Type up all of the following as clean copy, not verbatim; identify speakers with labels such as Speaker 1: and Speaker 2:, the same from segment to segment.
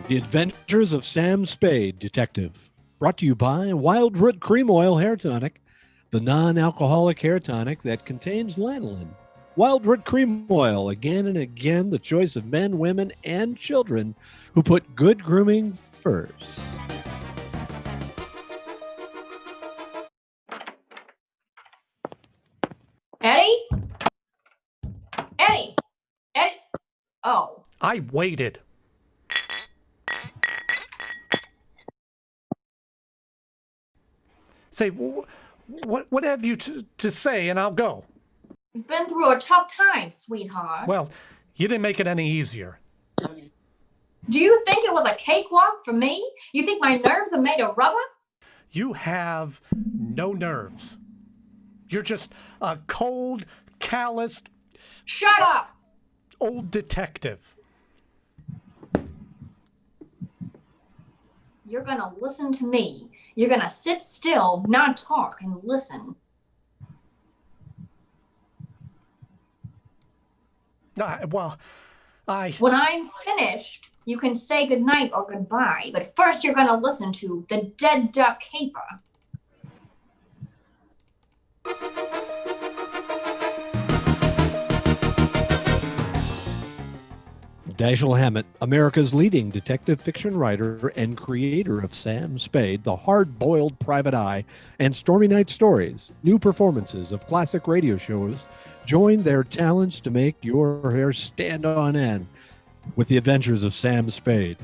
Speaker 1: The Adventures of Sam Spade, Detective. Brought to you by Wildroot Cream-Oil Hair Tonic, the non-alcoholic hair tonic that contains lanolin. Wildroot Cream-Oil, again and again, the choice of men, women, and children who put good grooming first.
Speaker 2: Eddie? Eddie? Eddie? Oh.
Speaker 3: I waited. Say, what have you to say, and I'll go.
Speaker 2: You've been through a tough time, sweetheart.
Speaker 3: Well, you didn't make it any easier.
Speaker 2: Do you think it was a cakewalk for me? You think my nerves are made of rubber?
Speaker 3: You have no nerves. You're just a cold, calloused...
Speaker 2: Shut up!
Speaker 3: Old detective.
Speaker 2: You're gonna listen to me. You're gonna sit still, not talk, and listen. When I'm finished, you can say goodnight or goodbye, but first you're gonna listen to The Dead Duck Caper.
Speaker 1: Dashiell Hammett, America's leading detective fiction writer and creator of Sam Spade, The Hard-Boiled Private Eye, and Stormy Night Stories, new performances of classic radio shows, join their talents to make your hair stand on end with The Adventures of Sam Spade,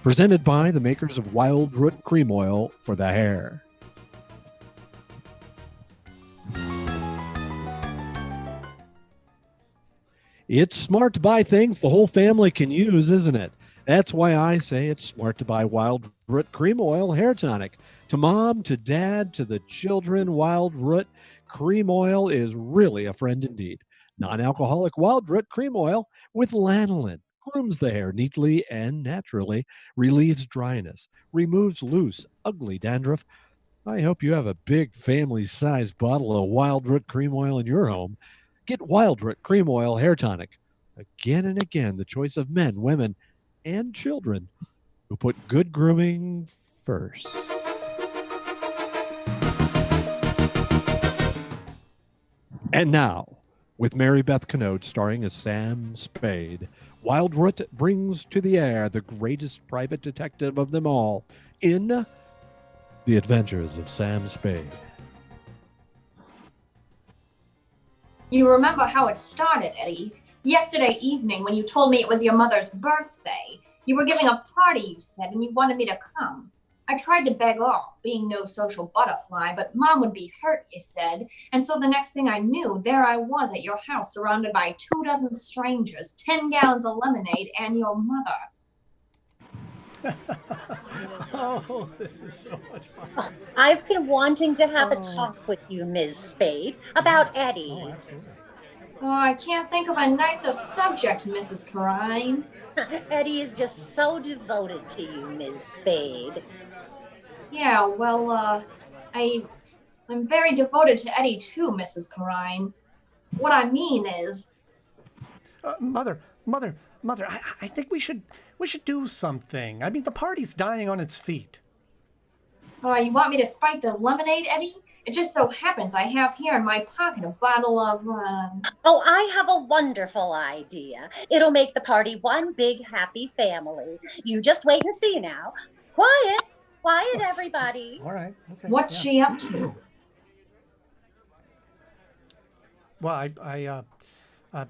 Speaker 1: presented by the makers of Wildroot Cream-Oil for the hair. It's smart to buy things the whole family can use, isn't it? That's why I say it's smart to buy Wildroot Cream-Oil Hair Tonic. To mom, to dad, to the children, Wildroot Cream-Oil is really a friend indeed. Non-alcoholic Wildroot Cream-Oil with lanolin grooms the hair neatly and naturally, relieves dryness, removes loose, ugly dandruff. I hope you have a big family-sized bottle of Wildroot Cream-Oil in your home. Get Wildroot Cream-Oil Hair Tonic. Again and again, the choice of men, women, and children who put good grooming first. And now, with MaryBeth Knode starring as Sam Spade, Wildroot brings to the air the greatest private detective of them all in The Adventures of Sam Spade.
Speaker 2: You remember how it started, Eddie. Yesterday evening when you told me it was your mother's birthday. You were giving a party, you said, and you wanted me to come. I tried to beg off, being no social butterfly, but Mom would be hurt, you said. And so the next thing I knew, there I was at your house surrounded by 24 strangers, 10 gallons of lemonade, and your mother.
Speaker 3: Oh, this is so much fun.
Speaker 4: I've been wanting to have a talk with you, Ms. Spade, about Eddie.
Speaker 3: Oh, absolutely.
Speaker 2: Oh, I can't think of a nicer subject, Mrs. PERINE.
Speaker 4: Eddie is just so devoted to you, Ms. Spade.
Speaker 2: Yeah, well, I'm very devoted to Eddie too, Mrs. PERINE. What I mean is...
Speaker 3: Mother, I think we should do something. I mean, the party's dying on its feet.
Speaker 2: Oh, you want me to spike the lemonade, Eddie? It just so happens I have here in my pocket a bottle of,
Speaker 4: Oh, I have a wonderful idea. It'll make the party one big happy family. You just wait and see now. Quiet, everybody.
Speaker 3: All right. Okay.
Speaker 2: What's she up to?
Speaker 3: Well,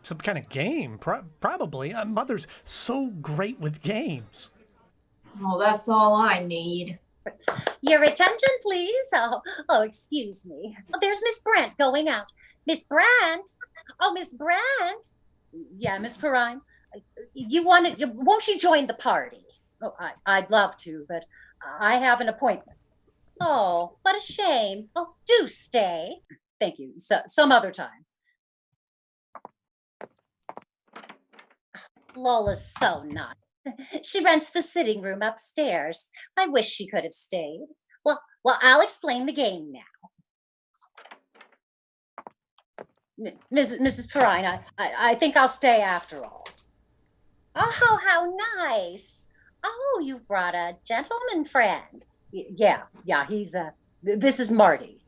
Speaker 3: some kind of game, probably. Mother's so great with games.
Speaker 2: Oh, that's all I need.
Speaker 4: Your attention, please. Oh, excuse me. Oh, there's Miss Brent going out. Miss Brent? Oh, Miss Brent? Yeah, Miss PERINE. Won't you join the party? Oh, I'd love to, but I have an appointment. Oh, what a shame. Oh, do stay. Thank you. Some other time. Lola's so nice. She rents the sitting room upstairs. I wish she could have stayed. Well, I'll explain the game now. Mrs. PERINE, I think I'll stay after all. Oh, how nice. Oh, you brought a gentleman friend. Yeah, he's this is Marty.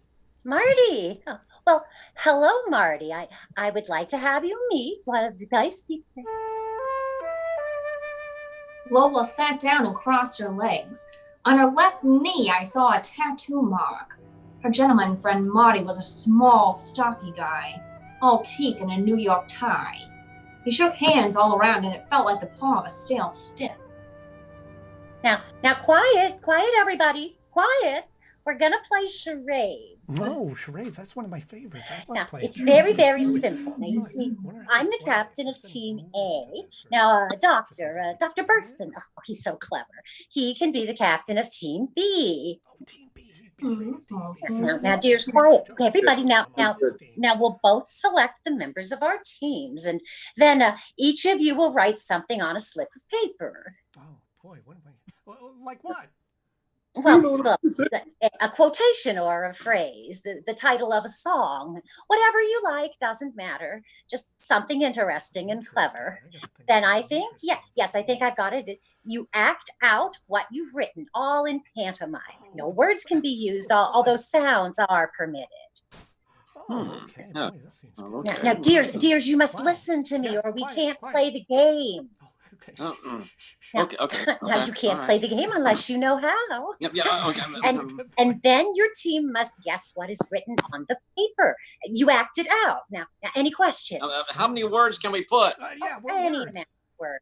Speaker 4: Marty. Oh, well, hello, Marty. I would like to have you meet one of the nice people.
Speaker 2: Lola sat down and crossed her legs. On her left knee, I saw a tattoo mark. Her gentleman friend Marty was a small, stocky guy, all teeth and a New York tie. He shook hands all around, and it felt like the paw of a stale stiff.
Speaker 4: Now, quiet, everybody, quiet. We're gonna play charades.
Speaker 3: No, charades. That's one of my favorites. I love playing.
Speaker 4: It's very, very simple. Now, you see, I'm the captain of Team A. Now, Dr. Burston, oh, he's so clever. He can be the captain of Team B.
Speaker 3: Oh, Team B.
Speaker 4: Now, dears, quiet. Okay, everybody, now, we'll both select the members of our teams, and then each of you will write something on a slip of paper.
Speaker 3: Oh boy, what am I? Like what?
Speaker 4: Well, a quotation or a phrase, the title of a song, whatever you like, doesn't matter. Just something interesting and clever. Then I think, I think I've got it. You act out what you've written, all in pantomime. No words can be used, although sounds are permitted.
Speaker 3: Oh, okay. Boy, that seems good.
Speaker 4: Now, dears, you must listen to me, or we can't play the game.
Speaker 3: Okay.
Speaker 4: Now you can't play the game unless you know how.
Speaker 3: Okay.
Speaker 4: And then your team must guess what is written on the paper. You act it out. Now any questions?
Speaker 5: How many words can we put?
Speaker 4: Any word.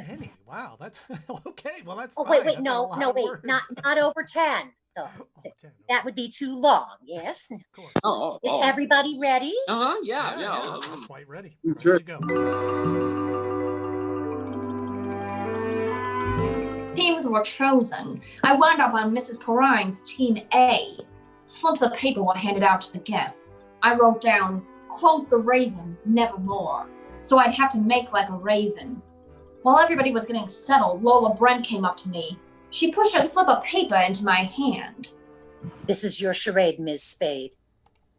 Speaker 3: Any? Wow, that's okay. Well, that's.
Speaker 4: Oh,
Speaker 3: fine.
Speaker 4: wait, no, wait, not over 10. Though.
Speaker 3: 10.
Speaker 4: That would be too long. Yes.
Speaker 3: Of course.
Speaker 4: Is everybody ready?
Speaker 5: Yeah.
Speaker 3: I'm quite ready.
Speaker 1: Sure.
Speaker 3: Ready to go.
Speaker 2: Teams were chosen. I wound up on Mrs. PERINE's Team A. Slips of paper were handed out to the guests. I wrote down, "Quote the raven, nevermore," so I'd have to make like a raven. While everybody was getting settled, Lola Brent came up to me. She pushed a slip of paper into my hand.
Speaker 4: This is your charade, Ms. Spade.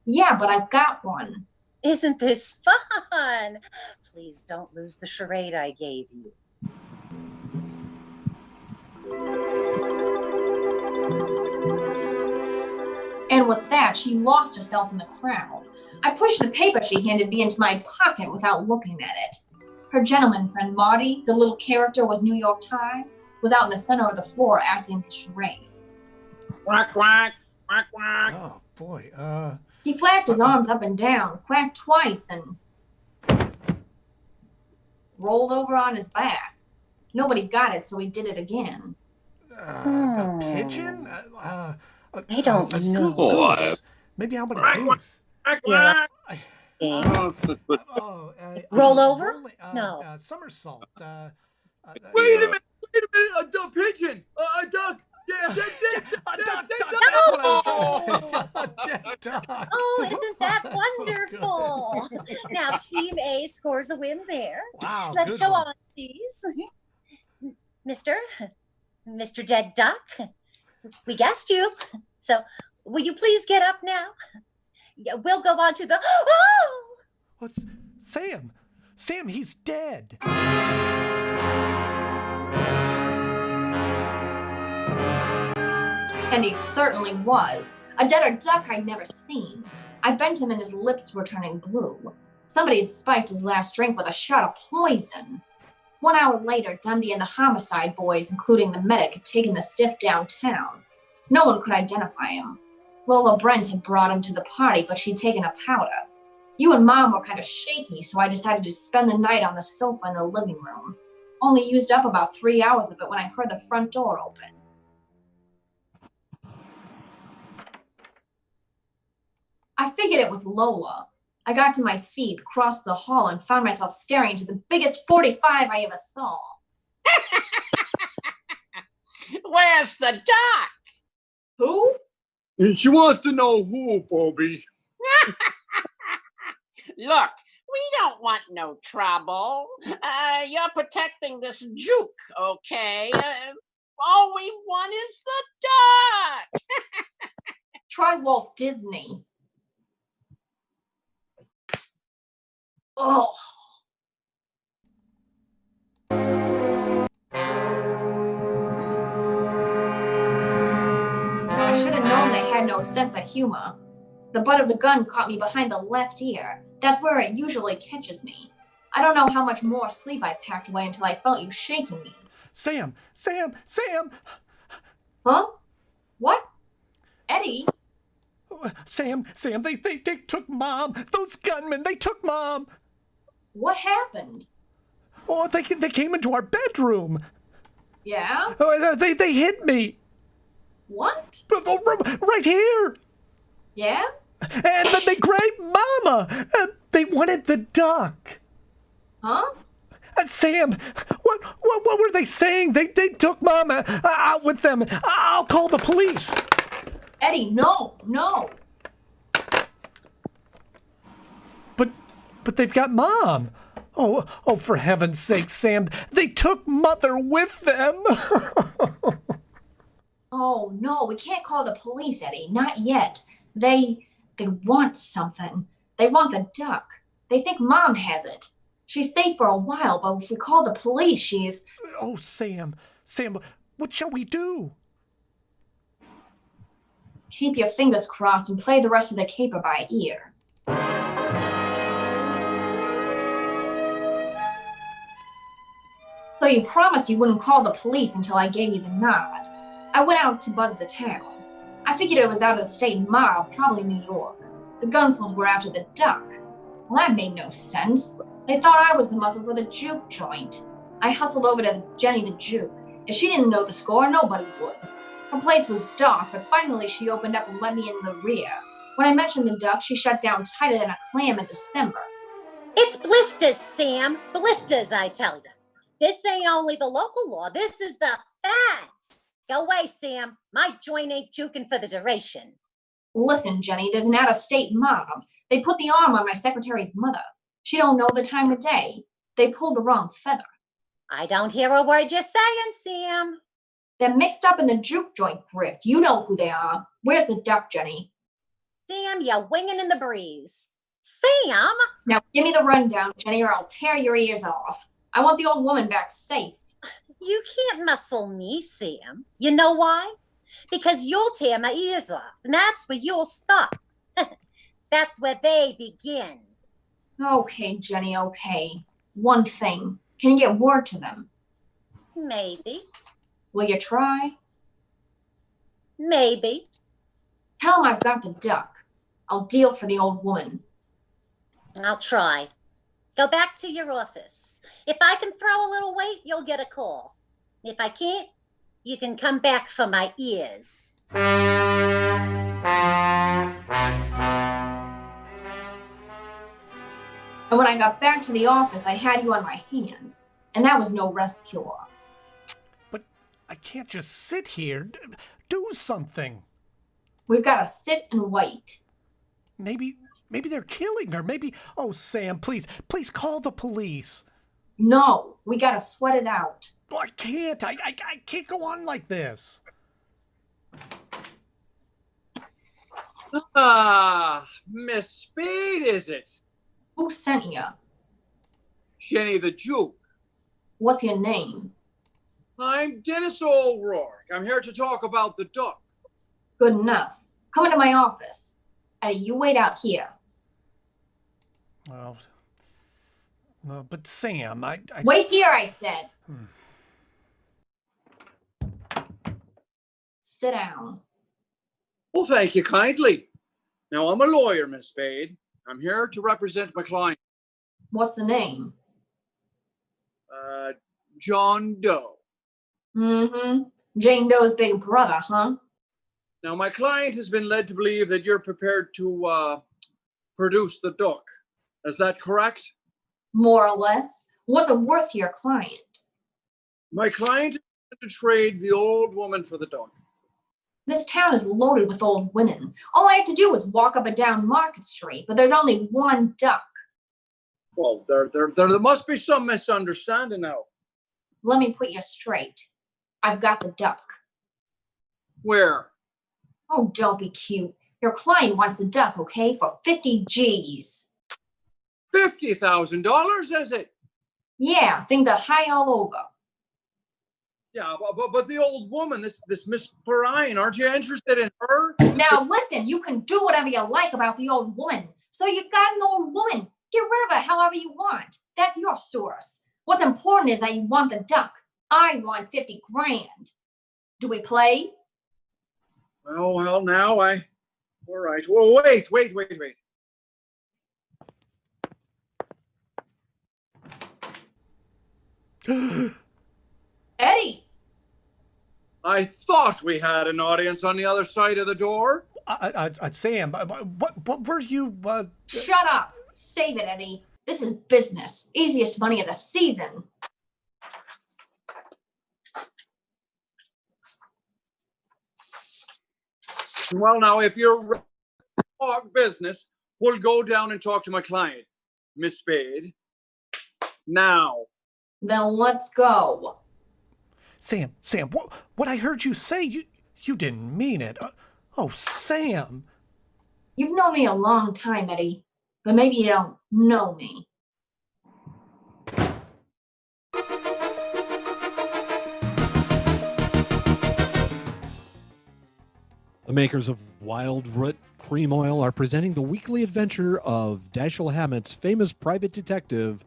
Speaker 2: Yeah, but I've got one.
Speaker 4: Isn't this fun? Please don't lose the charade I gave you.
Speaker 2: And with that, she lost herself in the crowd. I pushed the paper she handed me into my pocket without looking at it. Her gentleman friend Marty, the little character with New York tie, was out in the center of the floor acting his charade.
Speaker 5: Quack, quack, quack, quack.
Speaker 3: Oh boy.
Speaker 2: He flapped his arms up and down, quacked twice, and rolled over on his back. Nobody got it, so he did it again.
Speaker 3: A pigeon?
Speaker 4: I don't know.
Speaker 3: Goose. Maybe how about a goose?
Speaker 4: Yeah. Roll over? No.
Speaker 3: Somersault.
Speaker 5: Wait a minute, a pigeon, a duck. Yeah,
Speaker 3: duck.
Speaker 4: Oh, isn't that
Speaker 3: That's so
Speaker 4: wonderful? Now, Team A scores a win there.
Speaker 3: Wow.
Speaker 4: Let's
Speaker 3: good
Speaker 4: go
Speaker 3: one.
Speaker 4: on, please. Mr. Dead Duck, we guessed you. So, will you please get up now? Yeah, we'll go on to the... Oh!
Speaker 3: What's Sam? Sam, he's dead.
Speaker 2: And he certainly was. A deader duck I'd never seen. I bent him and his lips were turning blue. Somebody had spiked his last drink with a shot of poison. 1 hour later, Dundee and the homicide boys, including the medic, had taken the stiff downtown. No one could identify him. Lola Brent had brought him to the party, but she'd taken a powder. You and Mom were kind of shaky, so I decided to spend the night on the sofa in the living room. Only used up about 3 hours of it when I heard the front door open. I figured it was Lola. I got to my feet, crossed the hall, and found myself staring into the biggest 45 I ever saw.
Speaker 5: Where's the duck?
Speaker 2: Who?
Speaker 6: She wants to know who, Bobby.
Speaker 5: Look, we don't want no trouble. You're protecting this juke, okay? All we want is the duck.
Speaker 2: Try Walt Disney. Oh. no sense of humor. The butt of the gun caught me behind the left ear. That's where it usually catches me. I don't know how much more sleep I packed away until I felt you shaking me.
Speaker 3: Sam!
Speaker 2: Huh? What? Eddie?
Speaker 3: Sam, they took Mom. Those gunmen, they took Mom.
Speaker 2: What happened?
Speaker 3: Oh, they came into our bedroom.
Speaker 2: Yeah?
Speaker 3: Oh, they hit me.
Speaker 2: What?
Speaker 3: Right here.
Speaker 2: Yeah?
Speaker 3: And then they grabbed Mama. They wanted the duck.
Speaker 2: Huh?
Speaker 3: Sam, what were they saying? They took Mama out with them. I'll call the police.
Speaker 2: Eddie, no.
Speaker 3: But they've got Mom. Oh, for heaven's sake, Sam, they took Mother with them.
Speaker 2: Oh, no, we can't call the police, Eddie. Not yet. They want something. They want the duck. They think Mom has it. She stayed for a while, but if we call the police, she's...
Speaker 3: Oh, Sam, what shall we do?
Speaker 2: Keep your fingers crossed and play the rest of the caper by ear. So you promised you wouldn't call the police until I gave you the nod. I went out to buzz the town. I figured it was out of the state mob, probably New York. The Gunsels were after the duck. Well, that made no sense. They thought I was the muscle for the juke joint. I hustled over to Jenny the Juke. If she didn't know the score, nobody would. Her place was dark, but finally she opened up and let me in the rear. When I mentioned the duck, she shut down tighter than a clam in December.
Speaker 4: It's blisters, Sam. Blisters, I tell you. This ain't only the local law. This is the facts. Go away, Sam. My joint ain't juking for the duration.
Speaker 2: Listen, Jenny, there's an out-of-state mob. They put the arm on my secretary's mother. She don't know the time of day. They pulled the wrong feather.
Speaker 4: I don't hear a word you're saying, Sam.
Speaker 2: They're mixed up in the juke joint grift. You know who they are. Where's the duck, Jenny?
Speaker 4: Sam, you're winging in the breeze. Sam!
Speaker 2: Now give me the rundown, Jenny, or I'll tear your ears off. I want the old woman back safe.
Speaker 4: You can't muscle me, Sam. You know why? Because you'll tear my ears off, and that's where you'll stop. That's where they begin.
Speaker 2: Okay, Jenny, okay. One thing. Can you get word to them?
Speaker 4: Maybe.
Speaker 2: Will you try?
Speaker 4: Maybe.
Speaker 2: Tell them I've got the duck. I'll deal for the old woman.
Speaker 4: I'll try. Go back to your office. If I can throw a little weight, you'll get a call. If I can't, you can come back for my ears.
Speaker 2: And when I got back to the office, I had you on my hands. And that was no rest cure.
Speaker 3: But I can't just sit here. Do something.
Speaker 2: We've got to sit and wait.
Speaker 3: Maybe they're killing her. Maybe... Oh, Sam, please call the police.
Speaker 2: No, we got to sweat it out.
Speaker 3: Oh, I can't. I can't go on like this.
Speaker 6: Ah, Miss Spade, is it?
Speaker 2: Who sent you?
Speaker 6: Jenny the Juke.
Speaker 2: What's your name?
Speaker 6: I'm Dennis O'Rourke. I'm here to talk about the duck.
Speaker 2: Good enough. Come into my office. Eddie, you wait out here.
Speaker 3: Well, but Sam, I...
Speaker 2: Wait here, I said. Sit down.
Speaker 6: Well, thank you kindly. Now, I'm a lawyer, Miss Spade. I'm here to represent my client,
Speaker 2: What's the name?
Speaker 6: John Doe.
Speaker 2: Mm-hmm. Jane Doe's big brother, huh?
Speaker 6: Now, my client has been led to believe that you're prepared to produce the duck. Is that correct?
Speaker 2: More or less. What's it worth to your client?
Speaker 6: My client is going to trade the old woman for the duck.
Speaker 2: This town is loaded with old women. All I have to do is walk up and down Market Street, but there's only one duck.
Speaker 6: Well, there must be some misunderstanding now.
Speaker 2: Let me put you straight. I've got the duck.
Speaker 6: Where?
Speaker 2: Oh, don't be cute. Your client wants the duck, okay, for 50 G's.
Speaker 6: $50,000, is it?
Speaker 2: Yeah, things are high all over.
Speaker 6: Yeah, but the old woman, this Miss PERINE, aren't you interested in her?
Speaker 2: Now listen, you can do whatever you like about the old woman. So you got an old woman. Get rid of her however you want. That's your source. What's important is that you want the duck. I want 50 grand. Do we play?
Speaker 6: Well, now all right. Well, wait.
Speaker 2: Eddie!
Speaker 6: I thought we had an audience on the other side of the door.
Speaker 3: Sam, what were you?
Speaker 2: Shut up. Save it, Eddie. This is business. Easiest money of the season.
Speaker 6: Well, now, if you're ready to talk business, we'll go down and talk to my client, Miss Spade. Now.
Speaker 2: Then let's go.
Speaker 3: Sam, what I heard you say, you didn't mean it. Oh, Sam.
Speaker 2: You've known me a long time, Eddie, but maybe you don't know me.
Speaker 1: The makers of Wildroot Cream-Oil are presenting the weekly adventure of Dashiell Hammett's famous private detective,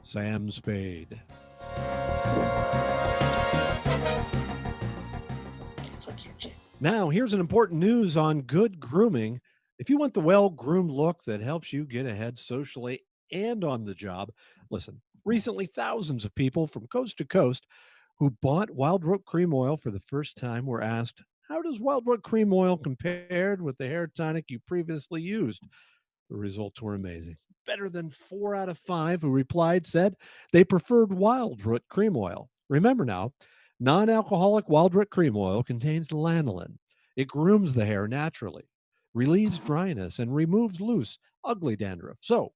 Speaker 1: Sam Spade. Now, here's an important news on good grooming. If you want the well-groomed look that helps you get ahead socially and on the job, listen, recently thousands of people from coast to coast who bought Wildroot Cream-Oil for the first time were asked, how does Wildroot Cream-Oil compared with the hair tonic you previously used? The results were amazing. Better than 4 out of 5 who replied said they preferred Wildroot Cream-Oil. Remember now, non-alcoholic Wildroot Cream-Oil contains lanolin. It grooms the hair naturally, relieves dryness, and removes loose, ugly dandruff. So,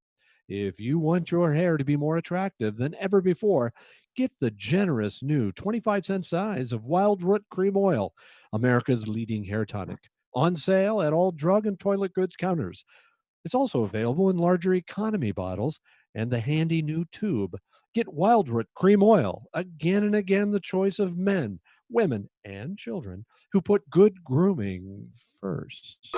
Speaker 1: if you want your hair to be more attractive than ever before, get the generous new 25-cent size of Wildroot Cream-Oil, America's leading hair tonic, on sale at all drug and toilet goods counters. It's also available in larger economy bottles and the handy new tube. Get Wildroot Cream-Oil, again and again the choice of men, women, and children who put good grooming first.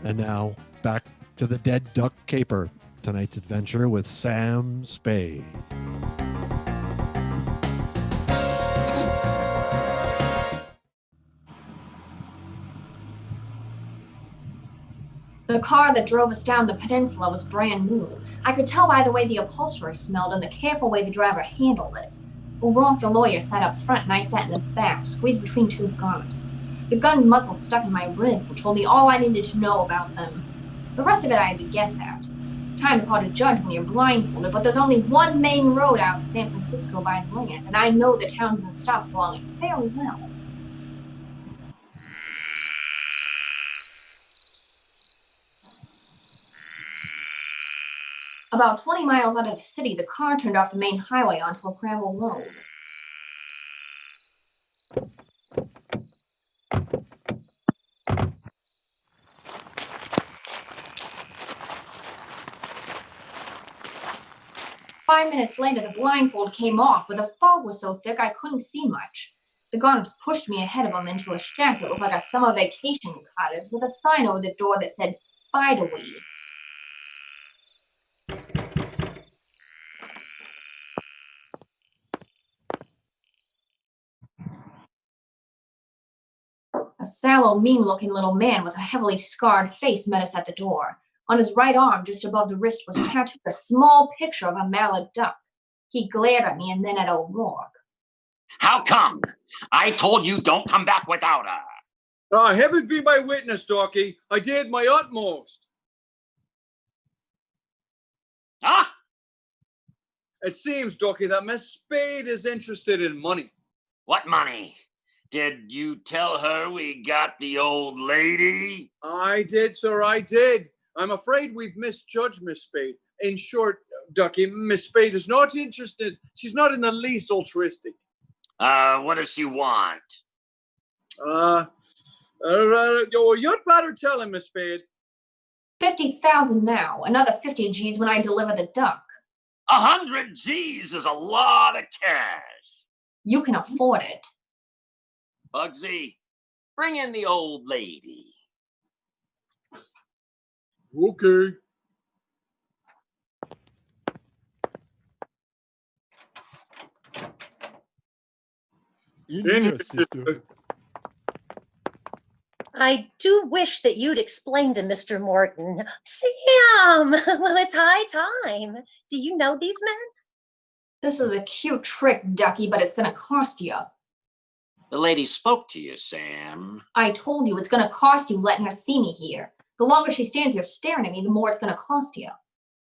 Speaker 1: And now, back to the dead duck caper. Tonight's adventure with Sam Spade.
Speaker 2: The car that drove us down the peninsula was brand new. I could tell by the way the upholstery smelled and the careful way the driver handled it. Rolf, the lawyer, sat up front and I sat in the back, squeezed between two guns. The gun muzzle stuck in my ribs and told me all I needed to know about them. The rest of it I had to guess at. Time is hard to judge when you're blindfolded, but there's only one main road out of San Francisco by land, and I know the towns and stops along it fairly well. About 20 miles out of the city, the car turned off the main highway onto a gravel road. Five minutes later, the blindfold came off, but the fog was so thick I couldn't see much. The Gonnips pushed me ahead of them into a shack that looked like a summer vacation cottage with a sign over the door that said, "Bideaway." A sallow, mean-looking little man with a heavily scarred face met us at the door. On his right arm, just above the wrist, was tattooed a small picture of a mallard duck. He glared at me and then at O'Rourke.
Speaker 7: How come? I told you don't come back without her.
Speaker 6: Heaven be my witness, Ducky. I did my utmost.
Speaker 7: Huh?
Speaker 6: It seems, Ducky, that Miss Spade is interested in money.
Speaker 7: What money? Did you tell her we got the old lady?
Speaker 6: I did, sir, I did. I'm afraid we've misjudged Miss Spade. In short, Ducky, Miss Spade is not interested. She's not in the least altruistic.
Speaker 7: What does she want?
Speaker 6: You'd better tell him, Miss Spade.
Speaker 2: 50,000 now. Another 50 G's when I deliver the duck.
Speaker 7: 100 G's is a lot of cash.
Speaker 2: You can afford it.
Speaker 7: Bugsy, bring in the old lady.
Speaker 6: Okay.
Speaker 1: In here, sister.
Speaker 4: I do wish that you'd explain to Mr. Morton. Sam! Well, it's high time. Do you know these men?
Speaker 2: This is a cute trick, Ducky, but it's gonna cost you.
Speaker 7: The lady spoke to you, Sam.
Speaker 2: I told you it's gonna cost you letting her see me here. The longer she stands here staring at me, the more it's gonna cost you.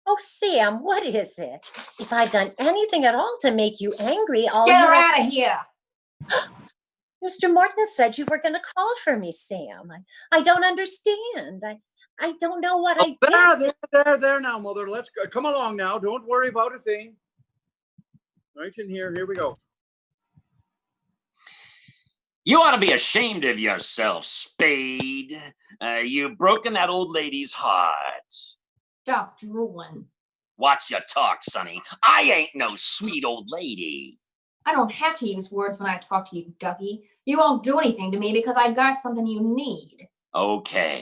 Speaker 4: Oh, Sam, what is it? If I've done anything at all to make you angry, I'll...
Speaker 2: Get her out of here!
Speaker 4: Mr. Morton said you were going to call for me, Sam. I don't understand. I don't know what I did.
Speaker 6: There now, Mother. Let's go. Come along now. Don't worry about a thing. Right in here. Here we go.
Speaker 7: You ought to be ashamed of yourself, Spade. You've broken that old lady's heart.
Speaker 2: Stop drooling.
Speaker 7: Watch your talk, Sonny. I ain't no sweet old lady.
Speaker 2: I don't have to use words when I talk to you, Ducky. You won't do anything to me because I got something you need.
Speaker 7: Okay.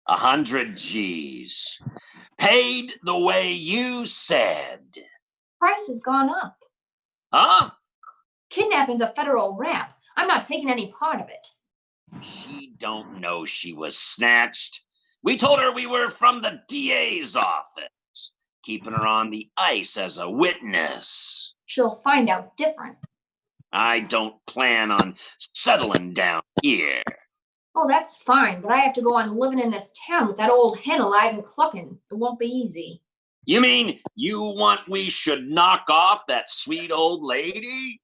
Speaker 7: 100 G's. Paid the way you said.
Speaker 2: Price has gone up.
Speaker 7: Huh?
Speaker 2: Kidnapping's a federal rap. I'm not taking any part of it.
Speaker 7: She don't know she was snatched. We told her we were from the DA's office, keeping her on the ice as a witness.
Speaker 2: She'll find out different.
Speaker 7: I don't plan on settling down here.
Speaker 2: Oh, that's fine, but I have to go on living in this town with that old hen alive and clucking. It won't be easy.
Speaker 7: You mean you want we should knock off that sweet old lady?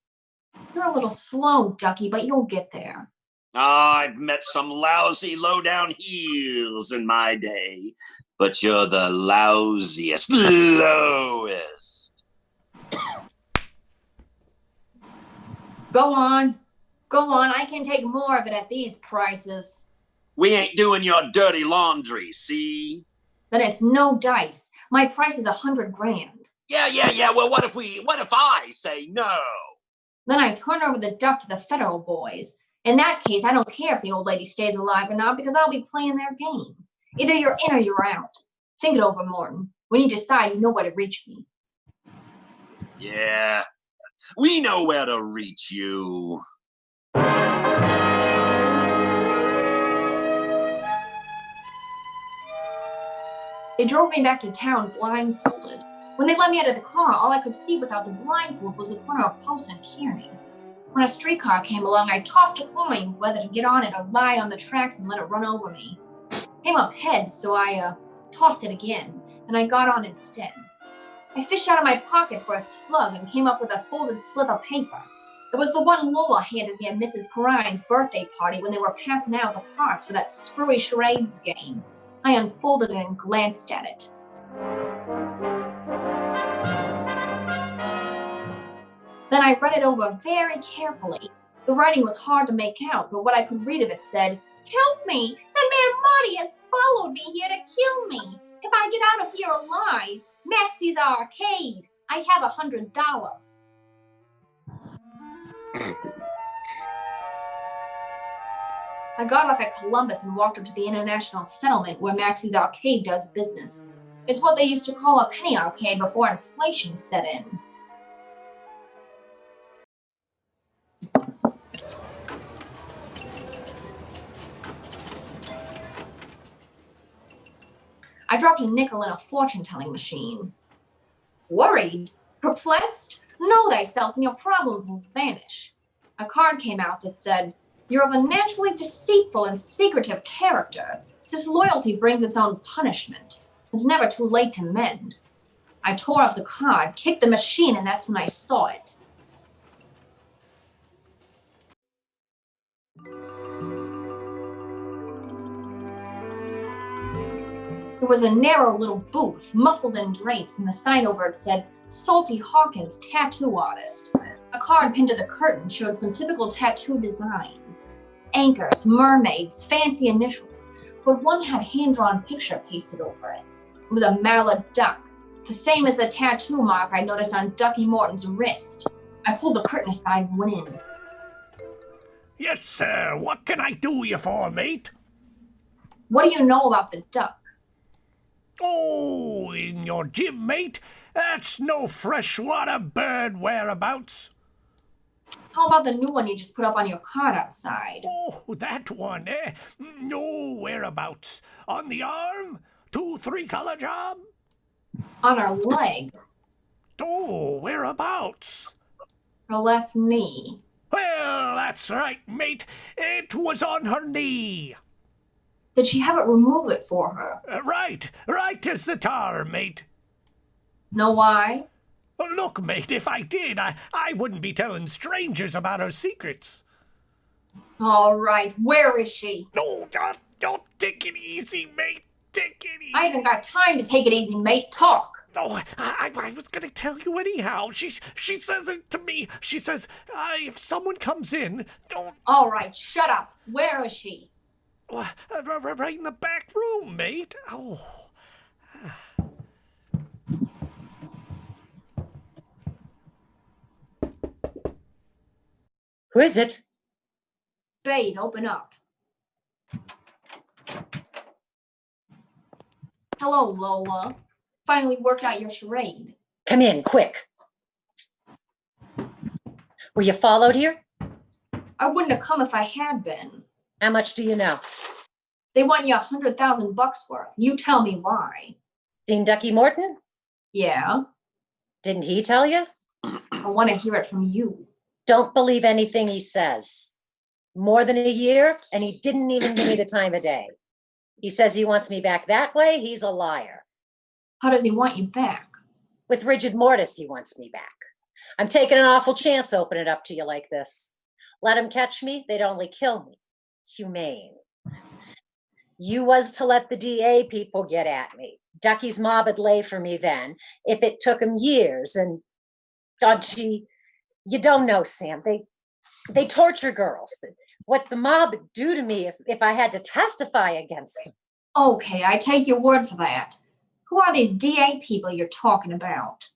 Speaker 2: You're a little slow, Ducky, but you'll get there.
Speaker 7: I've met some lousy low-down heels in my day, but you're the lousiest, lowest.
Speaker 2: Go on. Go on. I can take more of it at these prices.
Speaker 7: We ain't doing your dirty laundry, see?
Speaker 2: Then it's no dice. My price is 100 grand.
Speaker 7: Yeah. Well, what if I say no?
Speaker 2: Then I turn over the duck to the federal boys. In that case, I don't care if the old lady stays alive or not because I'll be playing their game. Either you're in or you're out. Think it over, Morton. When you decide, you know where to reach me.
Speaker 7: Yeah, we know where to reach you.
Speaker 2: They drove me back to town blindfolded. When they let me out of the car, all I could see without the blindfold was the corner of Post and Kearney. When a streetcar came along, I tossed a coin whether to get on it or lie on the tracks and let it run over me. It came up heads, so I tossed it again, and I got on instead. I fished out of my pocket for a slug and came up with a folded slip of paper. It was the one Lola handed me at Mrs. PERINE's birthday party when they were passing out the parts for that screwy charades game. I unfolded it and glanced at it. Then I read it over very carefully. The writing was hard to make out, but what I could read of it said, "Help me! That man Marty has followed me here to kill me. If I get out of here alive, Maxie's Arcade. I have $100. I got off at Columbus and walked up to the International Settlement where Maxie's Arcade does business. It's what they used to call a penny arcade before inflation set in. I dropped a nickel in a fortune-telling machine. Worried? Perplexed? Know thyself and your problems will vanish. A card came out that said, "You're of a naturally deceitful and secretive character. Disloyalty brings its own punishment. It's never too late to mend." I tore off the card, kicked the machine, and that's when I saw it. It was a narrow little booth, muffled in drapes, and the sign over it said, "Salty Hawkins, Tattoo Artist." A card pinned to the curtain showed some typical tattoo designs. Anchors, mermaids, fancy initials. but one had hand-drawn picture pasted over it. It was a mallard duck, the same as the tattoo mark I noticed on Ducky Morton's wrist. I pulled the curtain aside and went in.
Speaker 3: Yes, sir. What can I do you for, mate?
Speaker 2: What do you know about the duck?
Speaker 3: Oh, in your gym, mate? That's no freshwater bird whereabouts.
Speaker 2: How about the new one you just put up on your cart outside?
Speaker 3: Oh, that one, eh? No whereabouts. On the arm? 2-3 color job?
Speaker 2: On her leg.
Speaker 3: Oh, whereabouts?
Speaker 2: Her left knee.
Speaker 3: Well, that's right, mate. It was on her knee.
Speaker 2: Did she have it remove it for her?
Speaker 3: Right as the tar, mate.
Speaker 2: Know why?
Speaker 3: Look, mate, if I did, I wouldn't be telling strangers about her secrets.
Speaker 2: All right, where is she?
Speaker 3: No, don't take it easy, mate. Take it easy.
Speaker 2: I haven't got time to take it easy, mate. Talk.
Speaker 3: Oh, I was going to tell you anyhow. She says it to me. She says, if someone comes in, don't...
Speaker 2: All right, shut up. Where is she?
Speaker 3: Right in the back room, mate. Oh.
Speaker 4: Who is it?
Speaker 2: Spade, open up. Hello, Lola. Finally worked out your charade.
Speaker 4: Come in, quick. Were you followed here?
Speaker 2: I wouldn't have come if I had been.
Speaker 4: How much do you know?
Speaker 2: They want you $100,000 worth. You tell me why.
Speaker 4: Seen Ducky Morton?
Speaker 2: Yeah,
Speaker 4: Didn't he tell you?
Speaker 2: I want to hear it from you.
Speaker 4: Don't believe anything he says. More than a year, and he didn't even give me the time of day. He says he wants me back that way. He's a liar.
Speaker 2: How does he want you back?
Speaker 4: With rigid mortis, he wants me back. I'm taking an awful chance opening it up to you like this. Let him catch me, they'd only kill me. Humane. You was to let the DA people get at me. Ducky's mob would lay for me then, if it took him years. And God, gee, you don't know, Sam. They torture girls. What the mob would do to me if I had to testify against them.
Speaker 2: Okay, I take your word for that. Who are these DA people you're talking about?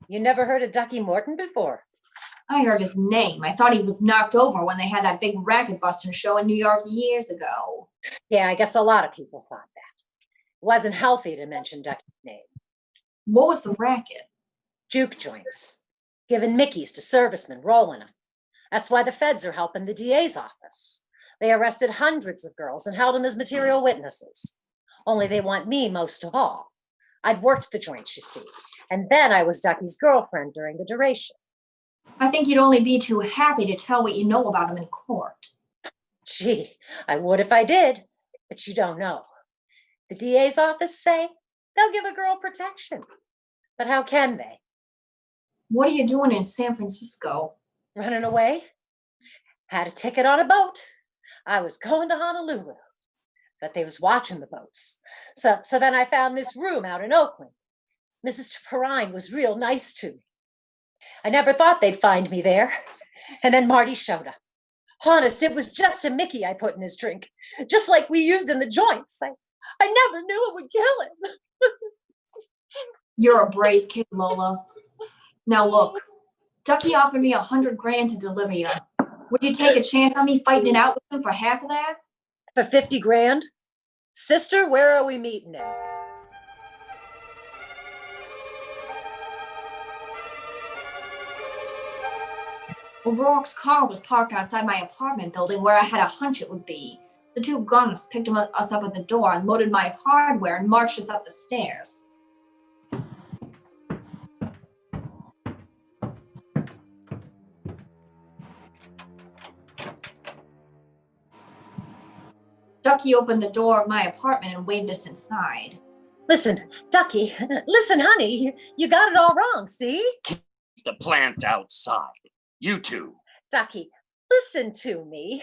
Speaker 4: You never heard of Ducky Morton before?
Speaker 2: I heard his name. I thought he was knocked over when they had that big racket busting show in New York years ago.
Speaker 4: Yeah, I guess a lot of people thought that. It wasn't healthy to mention Ducky's name.
Speaker 2: What was the racket?
Speaker 4: Juke joints. Giving Mickeys to servicemen, rolling them. That's why the feds are helping the DA's office. They arrested hundreds of girls and held them as material witnesses. Only they want me most of all. I'd worked the joints, you see, and then I was Ducky's girlfriend during the duration.
Speaker 2: I think you'd only be too happy to tell what you know about him in court.
Speaker 4: Gee, I would if I did, but you don't know. The DA's office say they'll give a girl protection, but how can they?
Speaker 2: What are you doing in San Francisco?
Speaker 4: Running away? Had a ticket on a boat. I was going to Honolulu, but they was watching the boats. So then I found this room out in Oakland. Mrs. PERINE was real nice to me. I never thought they'd find me there. And then Marty showed up. Honest, it was just a Mickey I put in his drink, just like we used in the joints. I never knew it would kill him.
Speaker 2: You're a brave kid, Lola. Now look, Ducky offered me $100,000 to deliver you. Would you take a chance on me fighting it out with him for half of that?
Speaker 4: For 50 grand? Sister, where are we meeting him?
Speaker 2: O'Rourke's car was parked outside my apartment building where I had a hunch it would be. The two gunners picked us up at the door, unloaded my hardware, and marched us up the stairs. Ducky opened the door of my apartment and waved us inside.
Speaker 4: Listen, Ducky, listen, honey, you got it all wrong, see?
Speaker 7: The plant outside. You two.
Speaker 4: Ducky, listen to me.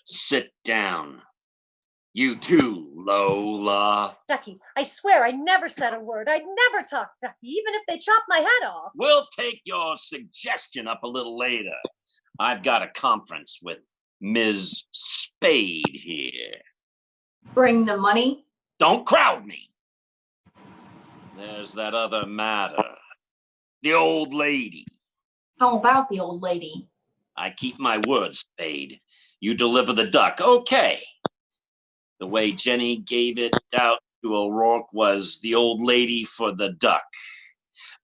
Speaker 7: Sit down. You too, Lola.
Speaker 4: Ducky, I swear I never said a word. I'd never talk, Ducky, even if they chopped my head off.
Speaker 7: We'll take your suggestion up a little later. I've got a conference with Ms. Spade here.
Speaker 2: Bring the money?
Speaker 7: Don't crowd me. There's that other matter. The old lady.
Speaker 2: How about the old lady?
Speaker 7: I keep my word, Spade. You deliver the duck, okay. The way Jenny gave it out to O'Rourke was the old lady for the duck.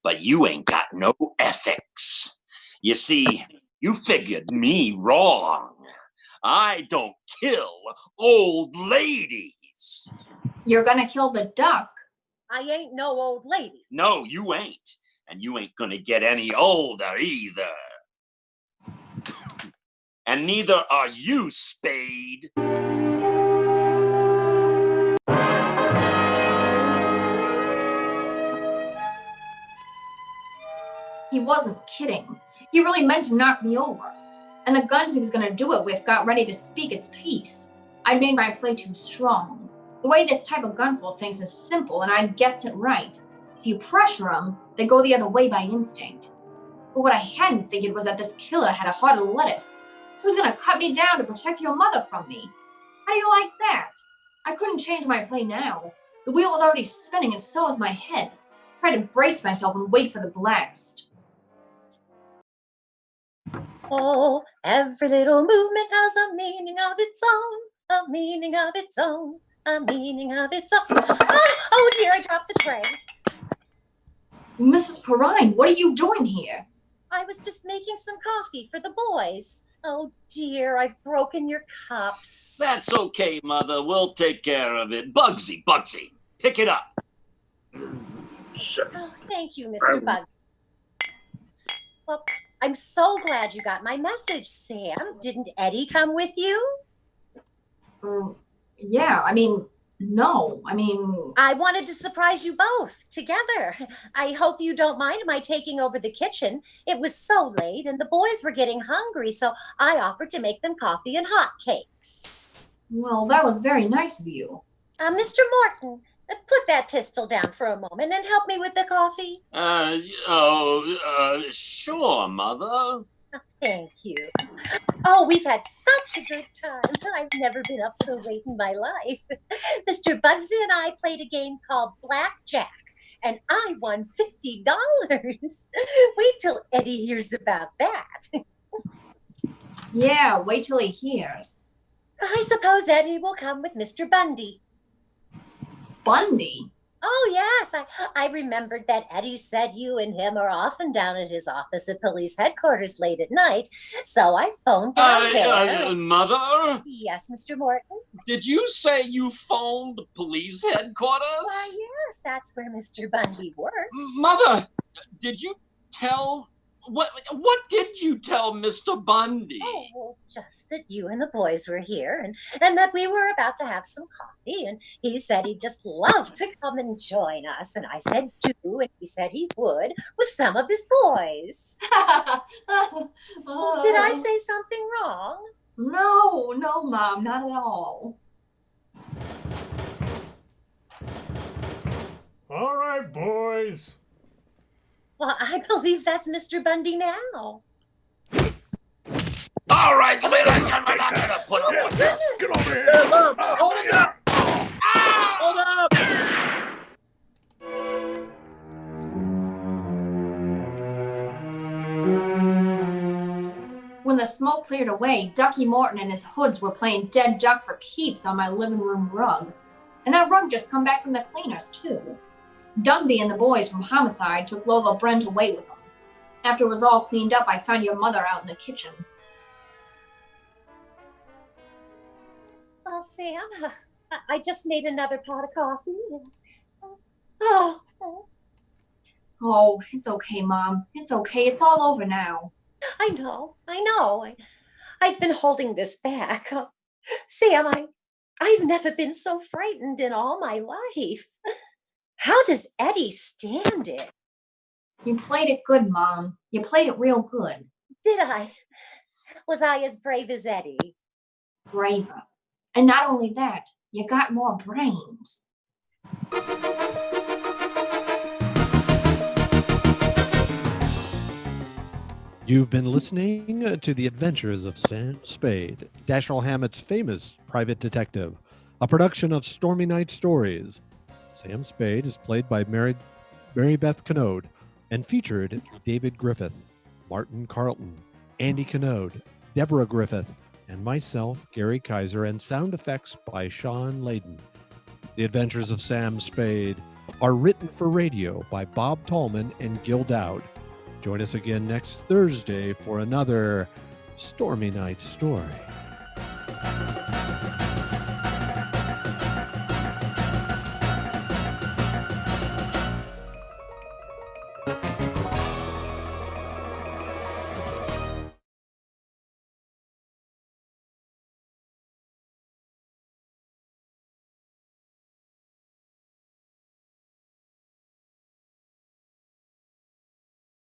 Speaker 7: But you ain't got no ethics. You see, you figured me wrong. I don't kill old ladies.
Speaker 2: You're gonna kill the duck?
Speaker 4: I ain't no old lady.
Speaker 7: No, you ain't. And you ain't gonna get any older either. And neither are you, Spade.
Speaker 2: He wasn't kidding. He really meant to knock me over. And the gun he was gonna do it with got ready to speak its piece. I made my play too strong. The way this type of gunsel thinks is simple, and I guessed it right. If you pressure them, they go the other way by instinct. But what I hadn't figured was that this killer had a heart of lettuce. He was gonna cut me down to protect your mother from me. How do you like that? I couldn't change my play now. The wheel was already spinning, and so was my head. I tried to brace myself and wait for the blast.
Speaker 4: Oh, every little movement has a meaning of its own, a meaning of its own, a meaning of its own. Oh dear, I dropped the tray.
Speaker 2: Mrs. Perrine, what are you doing here?
Speaker 4: I was just making some coffee for the boys. Oh dear, I've broken your cups.
Speaker 7: That's okay, Mother. We'll take care of it. Bugsy, pick it up.
Speaker 4: Oh, thank you, Mr. Bug. Well, I'm so glad you got my message, Sam. Didn't Eddie come with you?
Speaker 2: Yeah, no.
Speaker 4: I wanted to surprise you both together. I hope you don't mind my taking over the kitchen. It was so late and the boys were getting hungry, so I offered to make them coffee and hot cakes.
Speaker 2: Well, that was very nice of you.
Speaker 4: Mr. Morton, put that pistol down for a moment and help me with the coffee.
Speaker 7: Sure, Mother.
Speaker 4: Thank you. Oh, we've had such a good time. I've never been up so late in my life. Mr. Bugsy and I played a game called Blackjack, and I won $50. Wait till Eddie hears about that.
Speaker 2: Yeah, wait till he hears.
Speaker 4: I suppose Eddie will come with Mr. Bundy.
Speaker 2: Bundy?
Speaker 4: Oh, yes. I remembered that Eddie said you and him are often down at his office at police headquarters late at night. So I phoned down there.
Speaker 7: Mother?
Speaker 4: Yes, Mr. Morton?
Speaker 7: Did you say you phoned police headquarters?
Speaker 4: Why, yes, that's where Mr. Bundy works.
Speaker 7: Mother, did you tell... What did you tell Mr. Bundy?
Speaker 4: Oh, well, just that you and the boys were here and that we were about to have some coffee. And he said he'd just love to come and join us. And I said, do. And he said he would with some of his boys. Did I say something wrong?
Speaker 2: No, Mom, not at all.
Speaker 3: All right, boys.
Speaker 4: Well, I believe that's Mr. Bundy now.
Speaker 7: All right, we're not gonna put up with this.
Speaker 3: Get over here.
Speaker 6: Hold up! Hold up!
Speaker 2: When the smoke cleared away, Ducky Morton and his hoods were playing dead duck for keeps on my living room rug. And that rug just come back from the cleaners, too. Dundee and the boys from Homicide took Lola Brent away with them. After it was all cleaned up, I found your mother out in the kitchen.
Speaker 4: Well, Sam, I just made another pot of coffee. Oh,
Speaker 2: Oh, it's okay, Mom. It's okay. It's all over now.
Speaker 4: I know. I've been holding this back. Sam, I've never been so frightened in all my life. How does Eddie stand it?
Speaker 2: You played it good, Mom. You played it real good.
Speaker 4: Did I? Was I as brave as Eddie?
Speaker 2: Braver. And not only that, you got more brains.
Speaker 1: You've been listening to The Adventures of Sam Spade, Dashiell Hammett's famous private detective, a production of Stormy Night Stories. Sam Spade is played by MaryBeth Knode and featured David Griffith, Martin Carlton, Andy Knode, Deborah Griffith, and myself, Gary Kiser, and sound effects by Sean Layden. The Adventures of Sam Spade are written for radio by Bob Tallman and Gil Dowd. Join us again next Thursday for another Stormy Night Story.